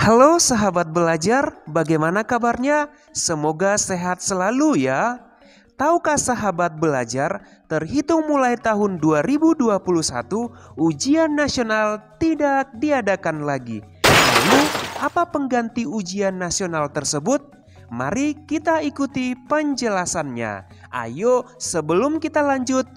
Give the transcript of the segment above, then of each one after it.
Halo sahabat belajar, bagaimana kabarnya? Semoga sehat selalu ya. Tahukah sahabat belajar, terhitung mulai tahun 2021, ujian nasional tidak diadakan lagi. Lalu, apa pengganti ujian nasional tersebut? Mari kita ikuti penjelasannya. Ayo, sebelum kita lanjut,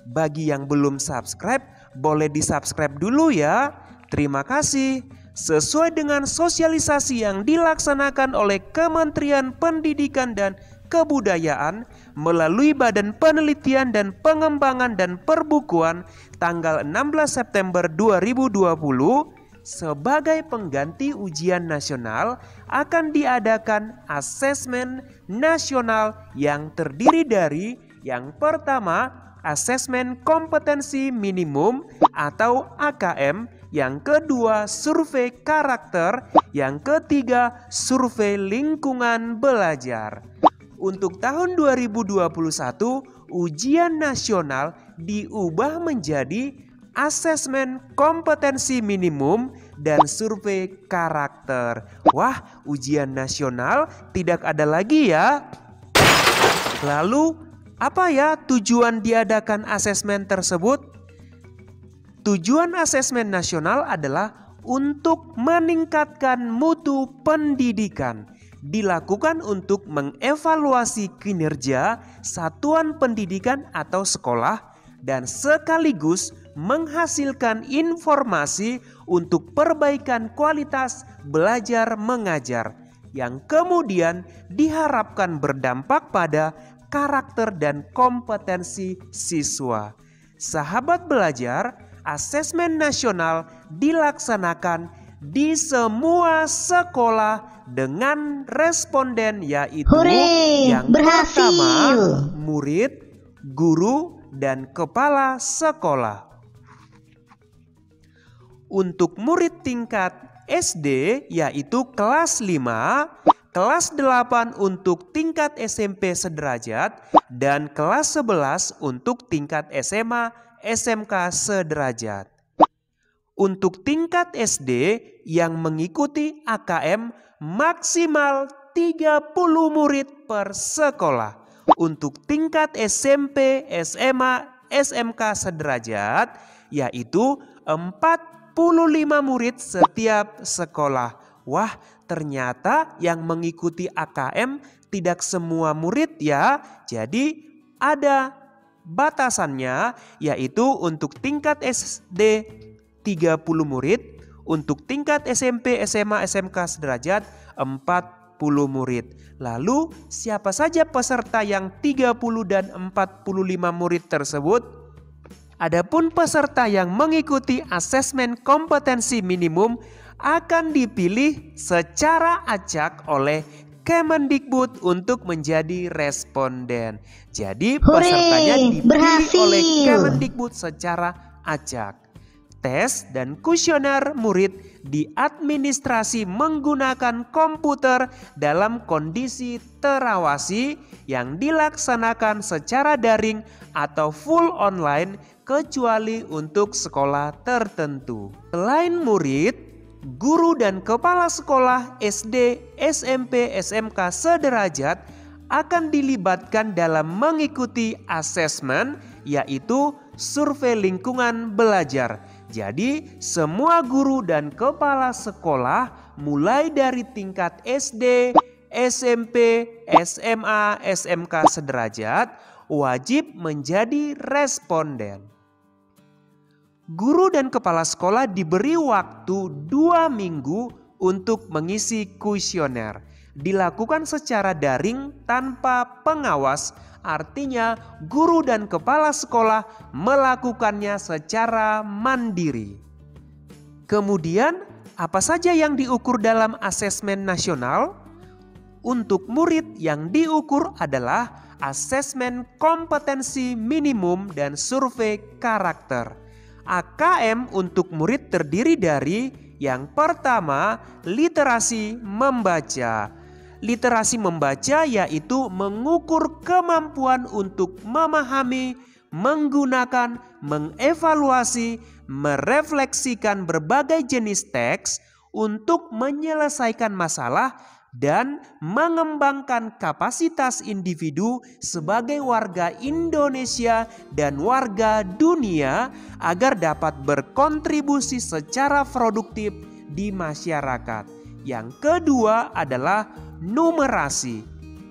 bagi yang belum subscribe, boleh di-subscribe dulu ya. Terima kasih. Sesuai dengan sosialisasi yang dilaksanakan oleh Kementerian Pendidikan dan Kebudayaan melalui Badan Penelitian dan Pengembangan dan Perbukuan tanggal 16 September 2020, sebagai pengganti ujian nasional akan diadakan asesmen nasional yang terdiri dari yang pertama, asesmen kompetensi minimum atau AKM, yang kedua survei karakter, yang ketiga survei lingkungan belajar. Untuk tahun 2021, ujian nasional diubah menjadi asesmen kompetensi minimum dan survei karakter. Wah, ujian nasional tidak ada lagi ya. Lalu, apa ya tujuan diadakan asesmen tersebut? Tujuan asesmen nasional adalah untuk meningkatkan mutu pendidikan. Dilakukan untuk mengevaluasi kinerja satuan pendidikan atau sekolah dan sekaligus menghasilkan informasi untuk perbaikan kualitas belajar mengajar yang kemudian diharapkan berdampak pada karakter dan kompetensi siswa. Sahabat belajar, asesmen nasional dilaksanakan di semua sekolah dengan responden, yaitu yang pertama murid, guru, dan kepala sekolah. Untuk murid tingkat SD yaitu kelas 5, kelas 8 untuk tingkat SMP sederajat, dan kelas 11 untuk tingkat SMA SMK sederajat. Untuk tingkat SD yang mengikuti AKM maksimal 30 murid per sekolah. Untuk tingkat SMP, SMA, SMK sederajat yaitu 45 murid setiap sekolah. Wah, ternyata yang mengikuti AKM tidak semua murid ya. Jadi ada batasannya, yaitu untuk tingkat SD 30 murid, untuk tingkat SMP, SMA, SMK sederajat 40 murid. Lalu siapa saja peserta yang 30 dan 45 murid tersebut? Adapun peserta yang mengikuti asesmen kompetensi minimum akan dipilih secara acak oleh Kemendikbud untuk menjadi responden. Jadi pesertanya dipilih oleh Kemendikbud secara acak. Tes dan kuesioner murid diadministrasi menggunakan komputer dalam kondisi terawasi yang dilaksanakan secara daring atau full online kecuali untuk sekolah tertentu. Selain murid, guru dan kepala sekolah SD, SMP, SMK sederajat akan dilibatkan dalam mengikuti asesmen, yaitu survei lingkungan belajar. Jadi semua guru dan kepala sekolah mulai dari tingkat SD, SMP, SMA, SMK sederajat wajib menjadi responden. Guru dan kepala sekolah diberi waktu 2 minggu untuk mengisi kuesioner. Dilakukan secara daring tanpa pengawas, artinya guru dan kepala sekolah melakukannya secara mandiri. Kemudian, apa saja yang diukur dalam asesmen nasional? Untuk murid yang diukur adalah asesmen kompetensi minimum dan survei karakter. AKM untuk murid terdiri dari yang pertama, literasi membaca. Literasi membaca yaitu mengukur kemampuan untuk memahami, menggunakan, mengevaluasi, merefleksikan berbagai jenis teks untuk menyelesaikan masalah dan mengembangkan kapasitas individu sebagai warga Indonesia dan warga dunia agar dapat berkontribusi secara produktif di masyarakat. Yang kedua adalah numerasi.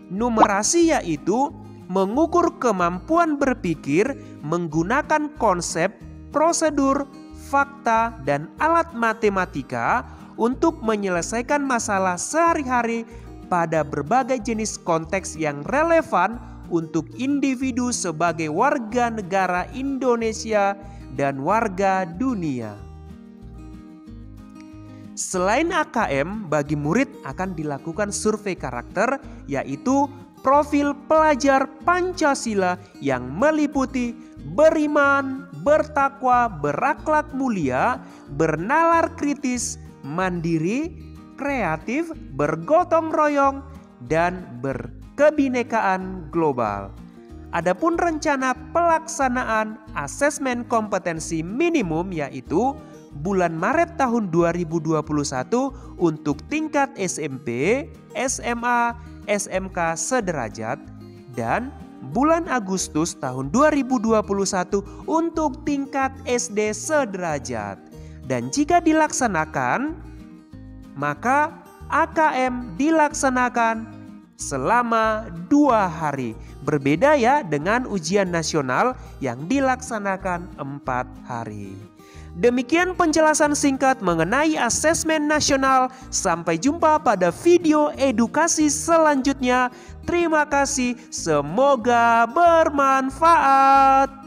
Numerasi yaitu mengukur kemampuan berpikir menggunakan konsep, prosedur, fakta, dan alat matematika untuk menyelesaikan masalah sehari-hari pada berbagai jenis konteks yang relevan untuk individu sebagai warga negara Indonesia dan warga dunia. Selain AKM, bagi murid akan dilakukan survei karakter, yaitu profil pelajar Pancasila yang meliputi beriman, bertakwa, berakhlak mulia, bernalar kritis, mandiri, kreatif, bergotong royong, dan berkebinekaan global. Adapun rencana pelaksanaan asesmen kompetensi minimum yaitu bulan Maret tahun 2021 untuk tingkat SMP, SMA, SMK sederajat, dan bulan Agustus tahun 2021 untuk tingkat SD sederajat. Dan jika dilaksanakan, maka AKM dilaksanakan selama 2 hari. Berbeda ya dengan ujian nasional yang dilaksanakan 4 hari. Demikian penjelasan singkat mengenai asesmen nasional. Sampai jumpa pada video edukasi selanjutnya. Terima kasih, semoga bermanfaat.